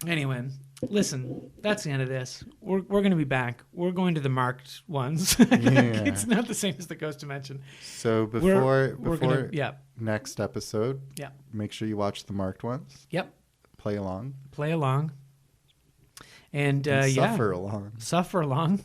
Anyway, listen, that's the end of this. We're going to be back. We're going to the marked ones. It's not the same as the Ghost Dimension. So before next episode, make sure you watch the marked ones. Yep. Play along. And suffer along. Suffer along.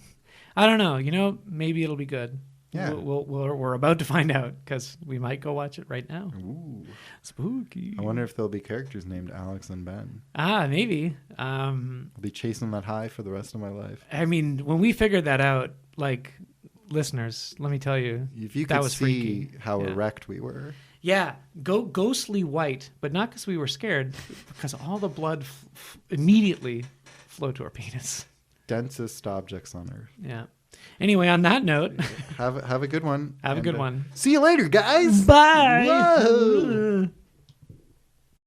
I don't know. Maybe it'll be good. Yeah. We're about to find out because we might go watch it right now. Ooh. Spooky. I wonder if there'll be characters named Alex and Ben. Maybe. I'll be chasing that high for the rest of my life. I mean, when we figured that out, like, listeners, let me tell you, if you that could was see freaky. how erect we were. Yeah, ghostly white, but not because we were scared, because all the blood immediately flowed to our penis. Densest objects on Earth. Yeah. Anyway, on that note, Have a good one. Have a good one. See you later, guys. Bye. Whoa.